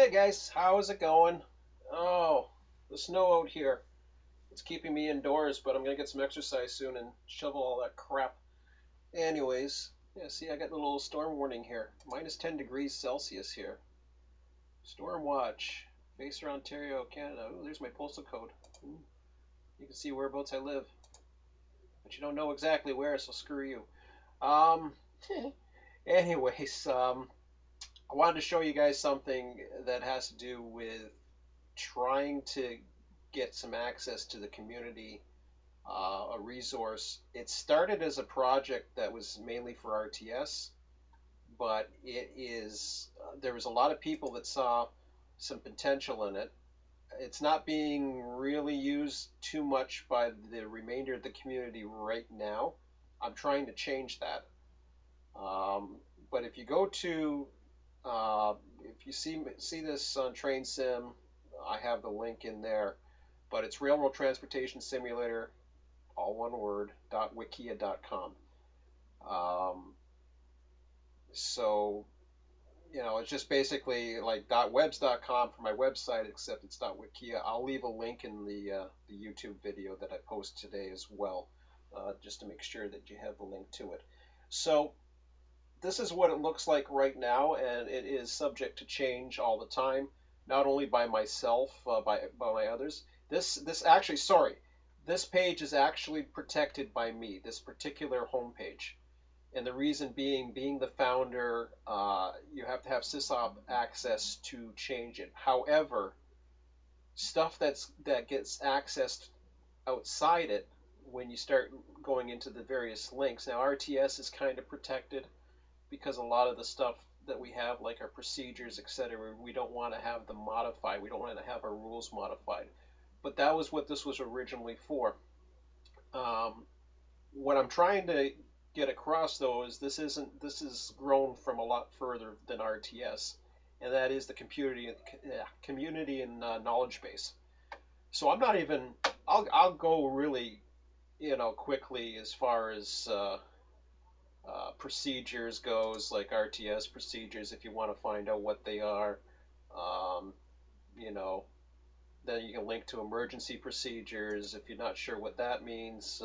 Hey guys, how's it going? Oh, the snow out here. It's keeping me indoors, but I'm gonna get some exercise soon and shovel all that crap. Anyways, yeah, see, I got a little storm warning here. Minus 10 degrees Celsius here. Storm watch. Vassar, Ontario, Canada. Ooh, there's my postal code. Ooh, you can see whereabouts I live, but you don't know exactly where, so screw you. Um, anyways, I wanted to show you guys something that has to do with trying to get some access to the community, a resource. It started as a project that was mainly for RTS, but there was a lot of people that saw some potential in it. It's not being really used too much by the remainder of the community right now. I'm trying to change that. Um, but if you go to uh, if you see this on Train Sim, I have the link in there. But it's Railroad Transportation Simulator, all one word, .wikia.com. Um, so, it's just basically like .webs.com for my website, except it's .wikia. I'll leave a link in the YouTube video that I post today as well, just to make sure that you have the link to it. So, this is what it looks like right now, and it is subject to change all the time, not only by myself, by my others. This actually, sorry, this page is actually protected by me. This particular homepage, and the reason being the founder, you have to have sysop access to change it. However, stuff that gets accessed outside it, when you start going into the various links. Now, RTS is kind of protected because a lot of the stuff that we have, like our procedures, etc., we don't want to have them modified. We don't want to have our rules modified. But that was what this was originally for. Um, what I'm trying to get across, though, is this is grown from a lot further than RTS, and that is the community and knowledge base. So I'm not even. I'll go really, quickly as far as procedures goes, like RTS procedures, if you want to find out what they are. Um, you know, then you can link to emergency procedures if you're not sure what that means.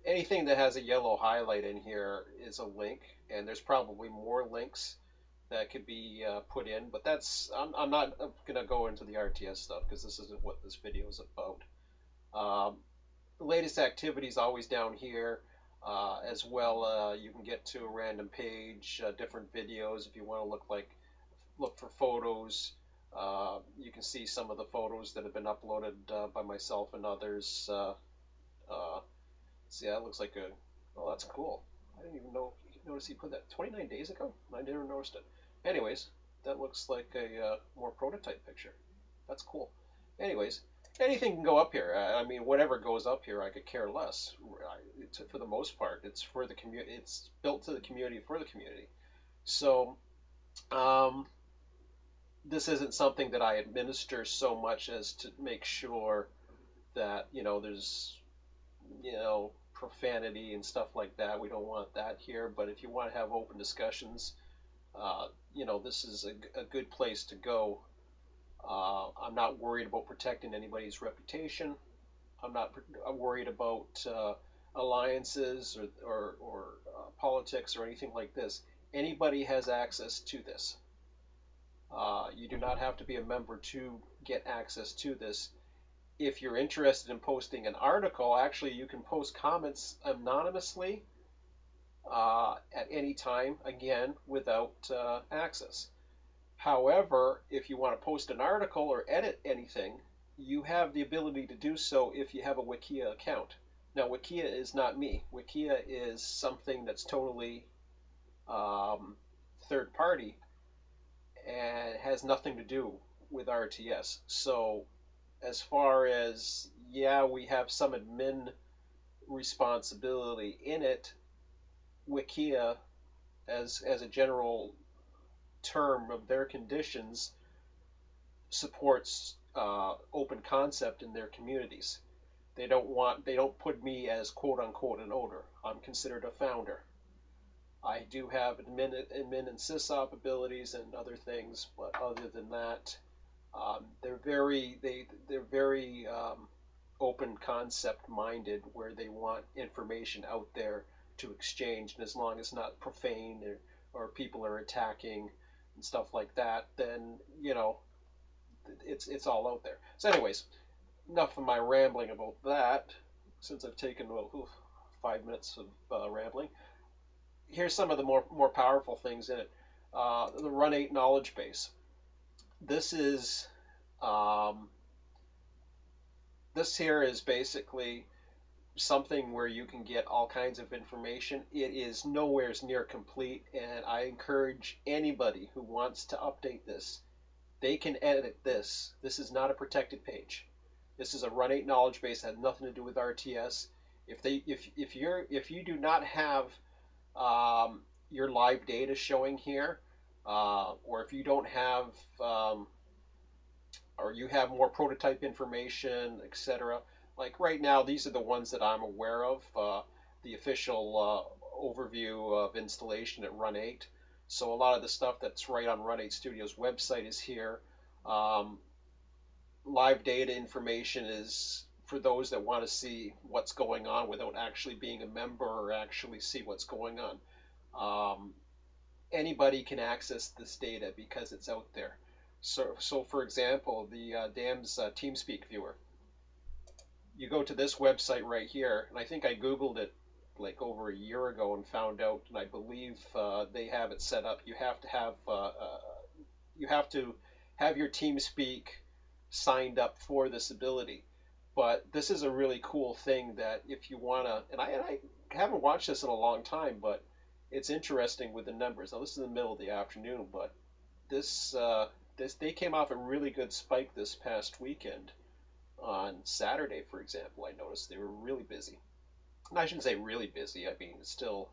Anything that has a yellow highlight in here is a link, and there's probably more links that could be put in, but I'm not going to go into the RTS stuff because this isn't what this video is about. Um, the latest activity is always down here. As well, you can get to a random page, different videos if you want to look for photos. You can see some of the photos that have been uploaded by myself and others. Uh, See, that looks like a. Oh, that's cool. I didn't even notice he put that 29 days ago. I never noticed it. Anyways, that looks like a more prototype picture. That's cool. Anyways, anything can go up here. I mean, whatever goes up here, I could care less. For the most part, it's for the community. It's built to the community for the community. So, um, this isn't something that I administer so much as to make sure that there's profanity and stuff like that. We don't want that here. But if you want to have open discussions, this is a good place to go. I'm not worried about protecting anybody's reputation. I'm not worried about alliances or politics or anything like this. Anybody has access to this. You do not have to be a member to get access to this. If you're interested in posting an article, actually you can post comments anonymously at any time, again, without access. However, if you want to post an article or edit anything, you have the ability to do so if you have a Wikia account. Now, Wikia is not me. Wikia is something that's totally third party and has nothing to do with RTS. So, as far as, yeah, we have some admin responsibility in it, Wikia, as a general term of their conditions, supports open concept in their communities. They don't put me as quote unquote an owner. I'm considered a founder. I do have admin and sysop abilities and other things, but other than that, they're very open concept minded, where they want information out there to exchange, and as long as not profane or people are attacking and stuff like that, then it's all out there. So, anyways, enough of my rambling about that. Since I've taken 5 minutes of rambling, here's some of the more powerful things in it. The Run8 knowledge base. This is this here is basically something where you can get all kinds of information. It is nowhere near complete, and I encourage anybody who wants to update this. They can edit this. This is not a protected page. This is a Run8 knowledge base that has nothing to do with RTS. If you do not have your live data showing here, or if you don't have or you have more prototype information, etc. Like right now, these are the ones that I'm aware of. The official overview of installation at Run8. So a lot of the stuff that's right on Run8 Studio's website is here. Live data information is for those that want to see what's going on without actually being a member or actually see what's going on. Anybody can access this data because it's out there. So for example, the DAMS TeamSpeak viewer. You go to this website right here, and I think I Googled it like over a year ago and found out, and I believe they have it set up. You have to have your TeamSpeak signed up for this ability. But this is a really cool thing that if you wanna, and I haven't watched this in a long time, but it's interesting with the numbers. Now this is in the middle of the afternoon, but this they came off a really good spike this past weekend. On Saturday, for example, I noticed they were really busy. And I shouldn't say really busy. I mean, it's still,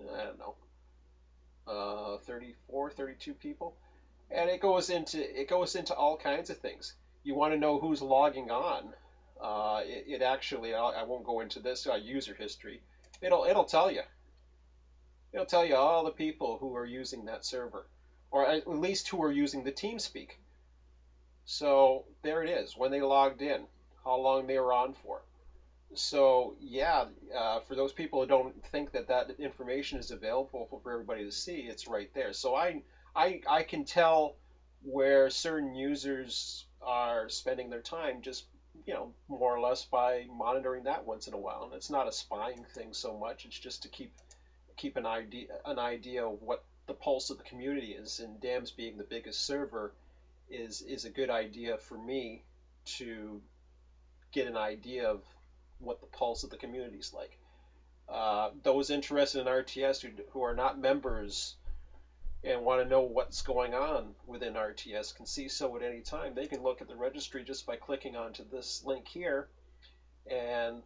I don't know, 34, 32 people, and it goes into all kinds of things. You want to know who's logging on. It actually, I won't go into this user history. It'll tell you. It'll tell you all the people who are using that server, or at least who are using the TeamSpeak. So there it is, when they logged in, how long they were on for. So yeah, for those people who don't think that information is available for everybody to see, it's right there. So I can tell where certain users are spending their time, just more or less by monitoring that once in a while. And it's not a spying thing so much; it's just to keep an idea of what the pulse of the community is. And DAMS being the biggest server is a good idea for me to get an idea of what the pulse of the community is like. Those interested in RTS who are not members and want to know what's going on within RTS can see so at any time. They can look at the registry just by clicking onto this link here, and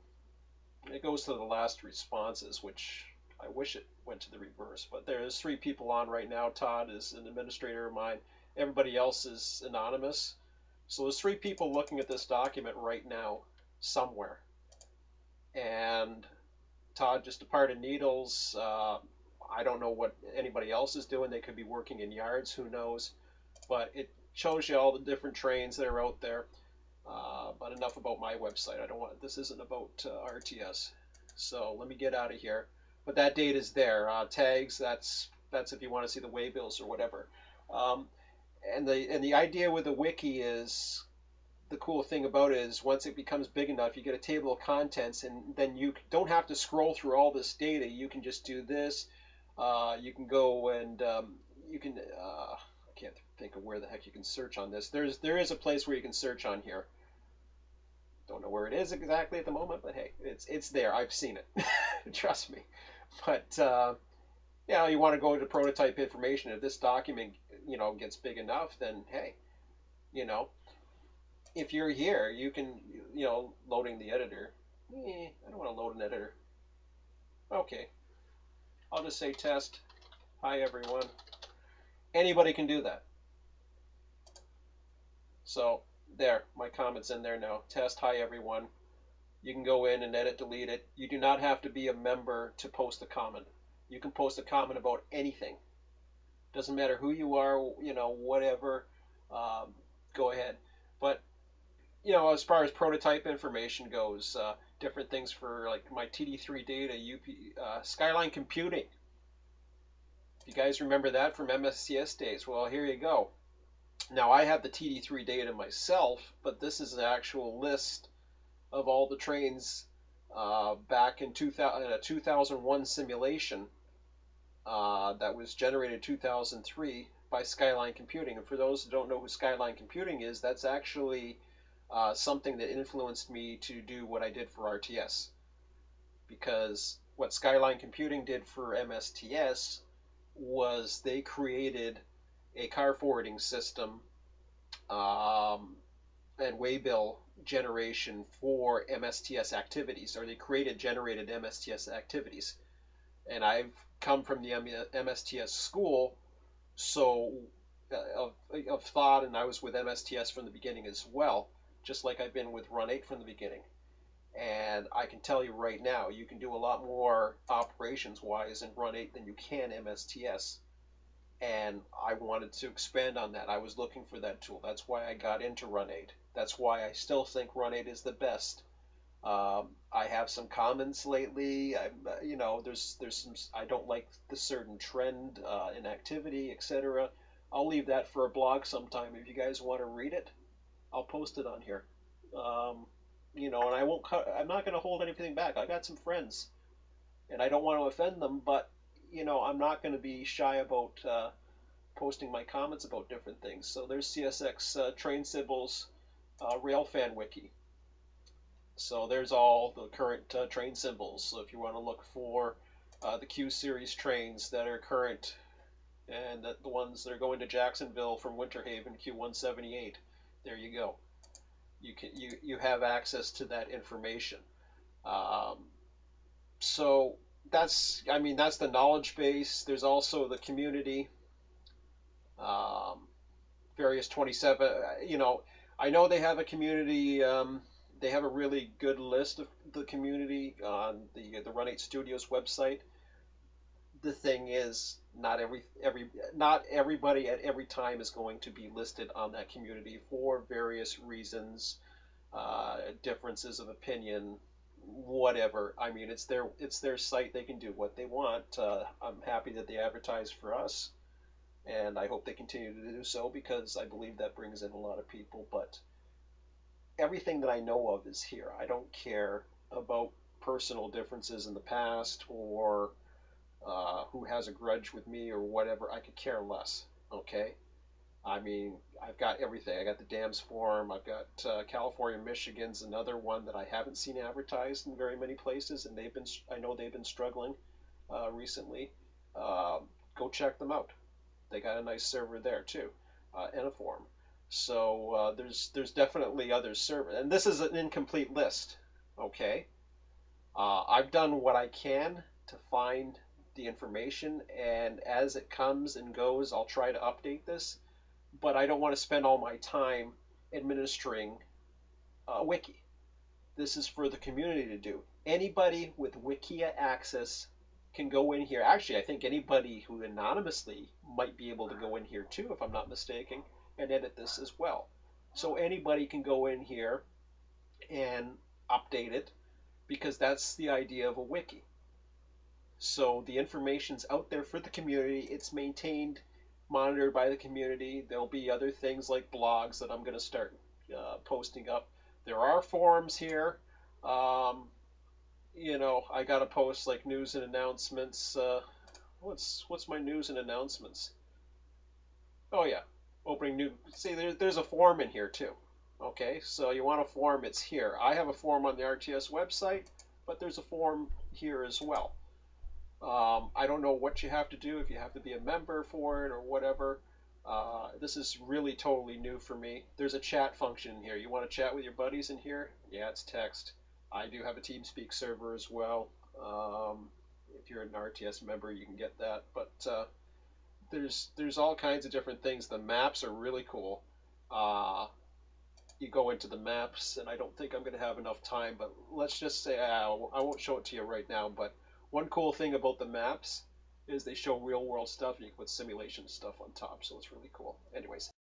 it goes to the last responses, which I wish it went to the reverse, but there's 3 people on right now. Todd is an administrator of mine. Everybody else is anonymous. So there's 3 people looking at this document right now somewhere. And Todd just departed Needles. I don't know what anybody else is doing. They could be working in yards, who knows. But it shows you all the different trains that are out there. But enough about my website. This isn't about RTS. So let me get out of here. But that data is there. Tags, that's if you want to see the waybills or whatever. And the idea with the wiki is, the cool thing about it is, once it becomes big enough, you get a table of contents, and then you don't have to scroll through all this data. You can just do this. You can go and you can I can't think of where the heck you can search on this. There is a place where you can search on here. Don't know where it is exactly at the moment, but hey, it's there. I've seen it. Trust me. But you want to go to prototype information. If this document gets big enough, then hey, if you're here, you can loading the editor. I don't want to load an editor. Okay, I'll just say test. Hi everyone. Anybody can do that. So there, my comment's in there now. Test, hi everyone. You can go in and edit, delete it. You do not have to be a member to post a comment. You can post a comment about anything. Doesn't matter who you are, whatever. Um, Go ahead. But as far as prototype information goes, different things for like my TD3 data, Skyline Computing. You guys remember that from MSTS days? Well, here you go. Now I have the TD3 data myself, but this is an actual list of all the trains back in 2001 simulation that was generated in 2003 by Skyline Computing. And for those who don't know who Skyline Computing is, that's actually something that influenced me to do what I did for RTS. Because what Skyline Computing did for MSTS was they created a car forwarding system and waybill generation for MSTS activities, or they generated MSTS activities. And I've come from the MSTS school, so of thought, and I was with MSTS from the beginning as well, just like I've been with Run8 from the beginning. And I can tell you right now, you can do a lot more operations-wise in Run8 than you can MSTS. And I wanted to expand on that. I was looking for that tool. That's why I got into Run8. That's why I still think Run8 is the best. I have some comments lately. There's some. I don't like the certain trend in activity, etc. I'll leave that for a blog sometime. If you guys want to read it, I'll post it on here. And I won't. I'm not going to hold anything back. I got some friends, and I don't want to offend them, but I'm not going to be shy about posting my comments about different things. So there's CSX train symbols, Railfan Wiki. So there's all the current train symbols. So if you want to look for the Q series trains that are current, and the ones that are going to Jacksonville from Winter Haven, Q178, there you go. You have access to that information. So that's the knowledge base. There's also the community, various 27. I know they have a community. They have a really good list of the community on the Run8 Studios website. The thing is, not everybody at every time is going to be listed on that community for various reasons, differences of opinion, whatever. I mean, it's their site. They can do what they want. I'm happy that they advertise for us, and I hope they continue to do so because I believe that brings in a lot of people. But everything that I know of is here. I don't care about personal differences in the past or who has a grudge with me or whatever. I could care less. Okay. I mean, I've got everything. I got the dams forum. I've got California, Michigan's another one that I haven't seen advertised in very many places, and I know they've been struggling recently. Go check them out. They got a nice server there too, and a forum. So there's definitely other servers, and this is an incomplete list. Okay, I've done what I can to find the information, and as it comes and goes, I'll try to update this. But I don't want to spend all my time administering a wiki. This is for the community to do. Anybody with Wikia access can go in here. Actually, I think anybody who anonymously might be able to go in here too, if I'm not mistaken, and edit this as well. So anybody can go in here and update it because that's the idea of a wiki. So the information's out there for the community. It's maintained, monitored by the community. There'll be other things like blogs that I'm going to start posting up. There are forums here. I got to post like news and announcements. What's my news and announcements? Oh yeah, opening new. See, there's a forum in here too. Okay, so you want a forum? It's here. I have a forum on the RTS website, but there's a forum here as well. I don't know what you have to do, if you have to be a member for it or whatever. This is really totally new for me. There's a chat function in here. You want to chat with your buddies in here? Yeah, it's text. I do have a TeamSpeak server as well. If you're an RTS member, you can get that. But there's all kinds of different things. The maps are really cool. You go into the maps, and I don't think I'm going to have enough time, but let's just say I won't show it to you right now, but one cool thing about the maps is they show real world stuff and you can put simulation stuff on top, so it's really cool. Anyways,